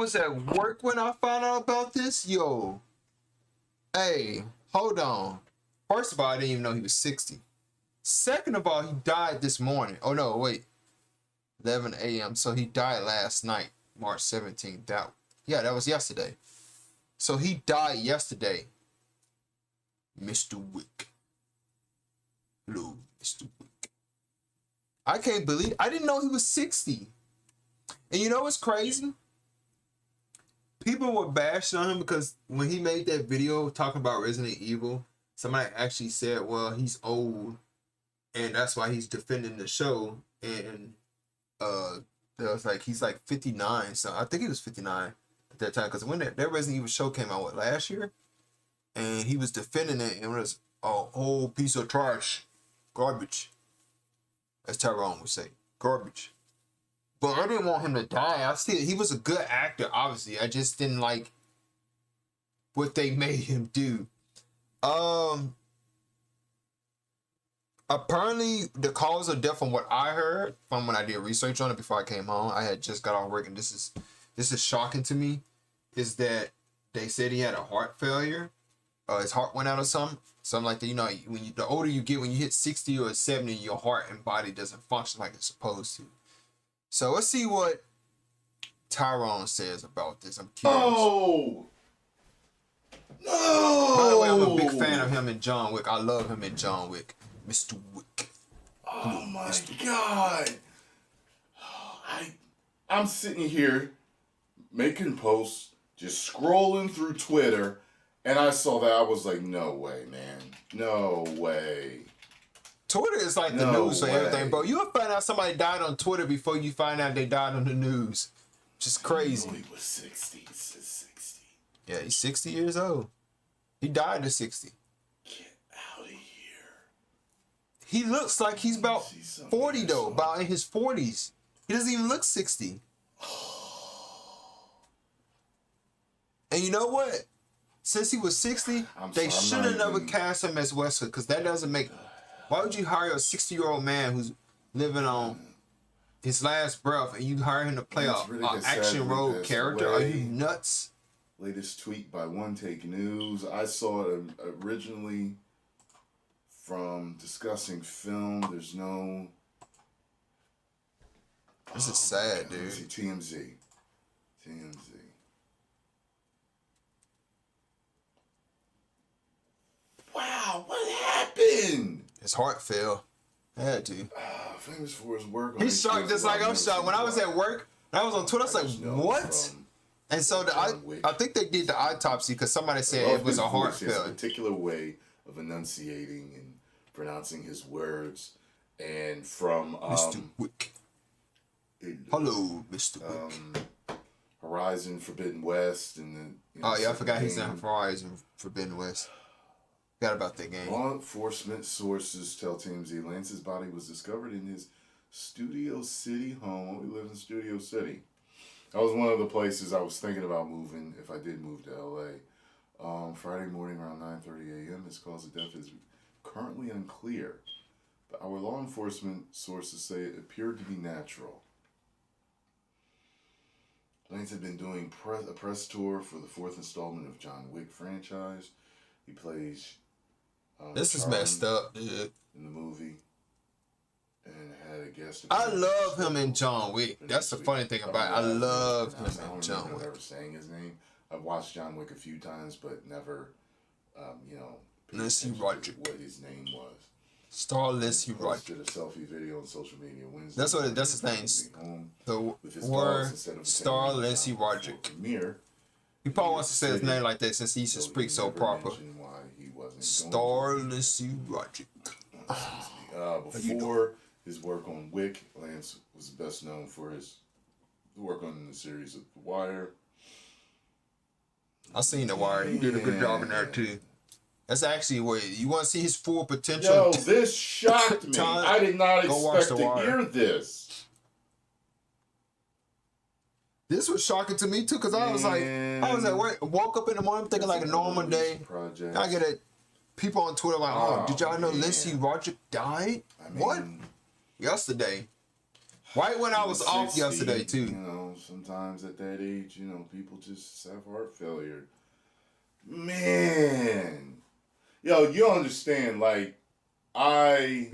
was at work when I found out about this. Yo, hey, hold on. First of all, I didn't even know he was 60. Second of all, he died this morning. Oh no, wait. 11 a.m. So he died last night, March 17th. That was yesterday. So he died yesterday. Mr. Wick. Hello, Mr. Wick. I can't believe I didn't know he was 60. And you know what's crazy? People were bashing on him because when he made that video talking about Resident Evil, somebody actually said, well, he's old and that's why he's defending the show. And there was like, he's like 59. So I think he was 59 at that time. Because when that Resident Evil show came out, last year? And he was defending it and it was a whole piece of trash. Garbage. As Tyrone would say. Garbage. But I didn't want him to die. He was a good actor, obviously. I just didn't like what they made him do. Apparently, the cause of death, from what I heard, from when I did research on it before I came home, I had just got off work, and this is shocking to me, is that they said he had a heart failure. His heart went out or something like that. You know, the older you get, when you hit 60 or 70, your heart and body doesn't function like it's supposed to. So let's see what Tyrone says about this. I'm curious. Oh! No! By the way, I'm a big fan of him in John Wick. I love him in John Wick. Mr. Wick. Oh my God. I'm sitting here making posts, just scrolling through Twitter, and I saw that. I was like, no way, man. No way. Twitter is like the news for everything, bro. You'll find out somebody died on Twitter before you find out they died on the news. Just crazy. He was 60. He says 60. Yeah, he's 60 years old. He died at 60. Get out of here. He looks like he's about 40 though, about in his 40s. He doesn't even look 60. And you know what? Since he was 60, they should have never cast him as Wesker, because that doesn't make... Why would you hire a 60-year-old man who's living on his last breath and you hire him to play an action role character? Are you nuts? Latest tweet by One Take News. I saw it originally from discussing film. There's no... This is sad, dude. TMZ. Wow, what happened? His heart fell. Had to. Famous for his work. He's shocked just like I'm shocked. When I was at work, I was on Twitter, I was like, what? And so I think they did the autopsy because somebody said it was a heart failure. A particular way of enunciating and pronouncing his words. And from... Mr. Wick. Hello, Mr. Wick. Horizon Forbidden West. And the, I forgot he's in Horizon Forbidden West. Forgot about that game. Law enforcement sources tell TMZ Lance's body was discovered in his Studio City home. We live in Studio City. That was one of the places I was thinking about moving if I did move to LA. Friday morning around 9:30 a.m. His cause of death is currently unclear, but our law enforcement sources say it appeared to be natural. Lance had been doing a press tour for the 4th installment of John Wick franchise. He plays... this is messed up, dude. In the movie. And had a guest. I love him in John Wick. That's the funny thing about it. I love him in John Wick. I'm never saying his name. I've watched John Wick a few times, but never, Lindsay Roderick. What his name was. Star Lindsay Roderick. Posted a selfie video on social media Wednesday. That's his name. The word Star Lindsay Roderick. He probably wants to say his name like that since he used to speak so proper. Star Lindsay Roderick. Before his work on Wick, Lance was best known for his work on the series of The Wire. I seen The Wire. He did a good job in that too. That's actually where you want to see his full potential. Yo, this shocked me. I did not expect to hear this. This was shocking to me too, because I was at work, woke up in the morning thinking like a normal day. I get it. People on Twitter like, did y'all know Lindsay Roderick died? What? Yesterday. Right when I Even was off 60, yesterday you too. know, sometimes at that age, you know, people just have heart failure. Man. Yo, you don't understand. Like, I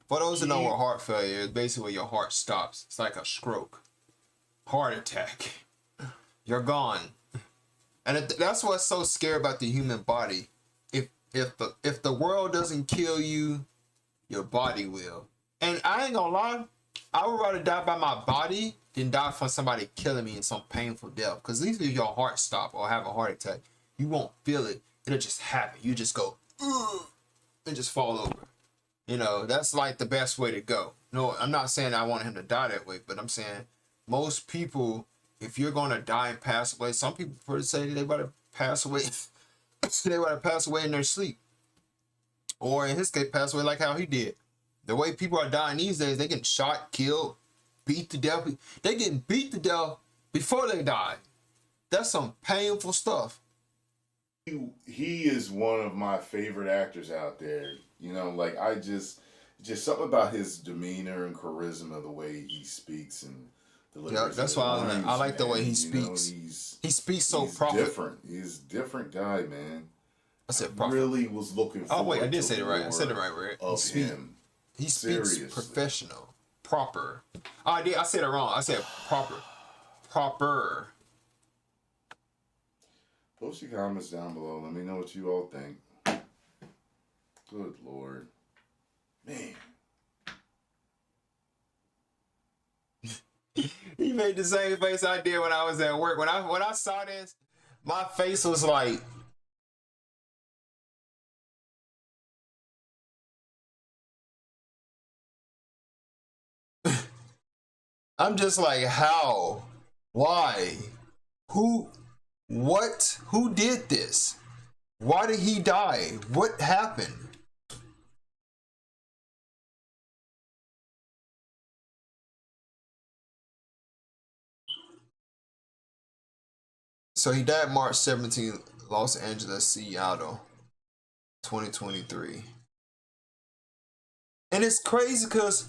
For those who know what keep. heart failure is, basically where your heart stops. It's like a stroke, heart attack. You're gone, and that's what's so scary about the human body. If the world doesn't kill you, your body will. And I ain't gonna lie, I would rather die by my body than die from somebody killing me in some painful death. Because at least if your heart stop or have a heart attack, you won't feel it. It'll just happen. You just go, ugh, and just fall over. You know, that's like the best way to go. No, I'm not saying I want him to die that way, but I'm saying most people, if you're gonna die and pass away, some people prefer to say they want to pass away. They want to pass away in their sleep, or in his case, pass away like how he did. The way people are dying these days, they getting shot, killed, beat to death. They getting beat to death before they die. That's some painful stuff. He is one of my favorite actors out there. You know, like I just something about his demeanor and charisma, the way he speaks and Yeah, delivers that's his why I lines, like the way man. he You know, speaks. He speaks so he's proper. different. He's a different guy, man. I I said proper. really was looking Oh wait, I forward did to say it right. I said it more right, Red. of him. He speaks Seriously. professional, proper. Oh, I said it wrong. I said proper, proper. Post your comments down below. Let me know what you all think. Good Lord. Man. He made the same face I did when I was at work. When I saw this, my face was like, I'm just like, how? Why? Who? What? Who did this? Why did he die? What happened? So he died March 17th, Los Angeles, Seattle, 2023. And it's crazy because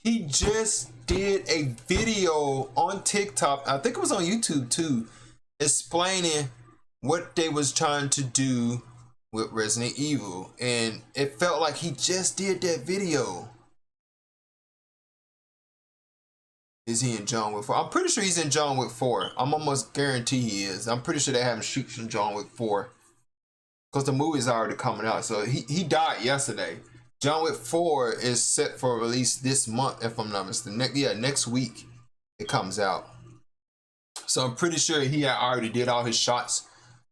he just did a video on TikTok, I think it was on YouTube too, explaining what they was trying to do with Resident Evil. And it felt like he just did that video. Is he in John Wick 4? I'm pretty sure he's in John Wick 4. I'm almost guarantee he is. I'm pretty sure they have him shoot in John Wick 4. Because the movie's already coming out. So he died yesterday. John Wick 4 is set for release this month, if I'm not mistaken. Next week it comes out. So I'm pretty sure he already did all his shots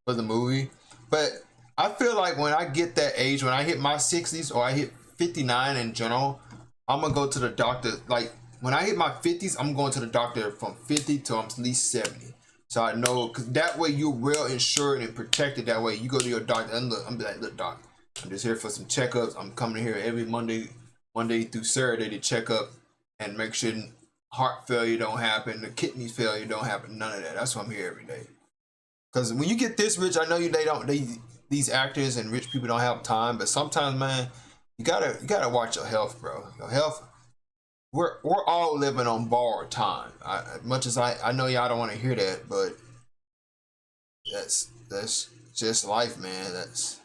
for the movie. But I feel like when I get that age, when I hit my 60s or I hit 59 in general, I'm going to go to the doctor. Like, when I hit my 50s, I'm going to the doctor from 50 to at least 70. So I know, because that way you're well insured and protected. That way you go to your doctor and look, I'm like, look, doc, I'm just here for some checkups. I'm coming here every Monday through Saturday to check up and make sure heart failure don't happen, the kidney failure don't happen, none of that. That's why I'm here every day. Because when you get this rich, I know these actors and rich people don't have time, but sometimes, man, you gotta watch your health, bro. Your health. We're all living on borrowed time. Much as I know y'all don't want to hear that, but that's just life, man. That's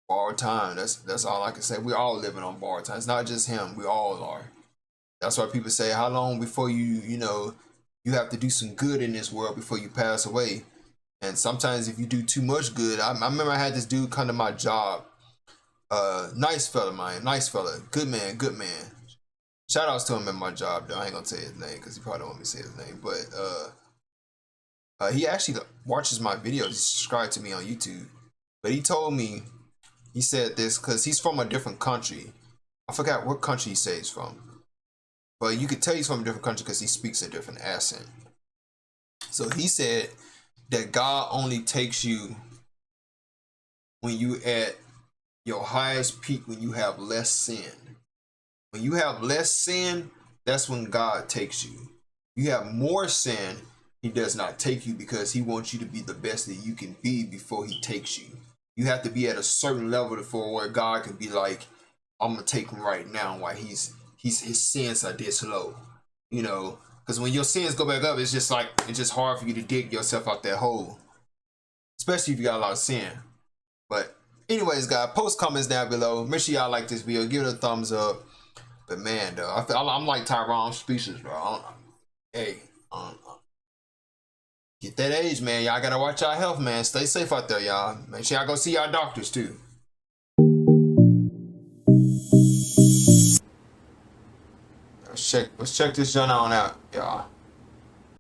borrowed time. That's all I can say. We're all living on borrowed time. It's not just him. We all are. That's why people say, how long before you have to do some good in this world before you pass away? And sometimes if you do too much good, I remember I had this dude come to my job. Nice fella, man. Nice fella. Good man. Good man. Shout outs to him at my job, though. I ain't gonna say his name because he probably don't want me to say his name. But he actually watches my videos. He's subscribed to me on YouTube. But he told me, he said this because he's from a different country. I forgot what country he says he's from. But you could tell he's from a different country because he speaks a different accent. So he said that God only takes you when you at your highest peak, when you have less sin. When you have less sin, that's when God takes you. You have more sin, he does not take you because he wants you to be the best that you can be before he takes you. You have to be at a certain level before where God can be like, I'm gonna take him right now while he's his sins are this low. You know, because when your sins go back up, it's just hard for you to dig yourself out that hole, especially if you got a lot of sin. But anyways, guys, post comments down below. Make sure y'all like this video, give it a thumbs up. But man, though, I'm like Tyrone species, bro. Hey, get that age, man. Y'all gotta watch y'all health, man. Stay safe out there, y'all. Make sure y'all go see y'all doctors too. Let's check this joint on out, y'all.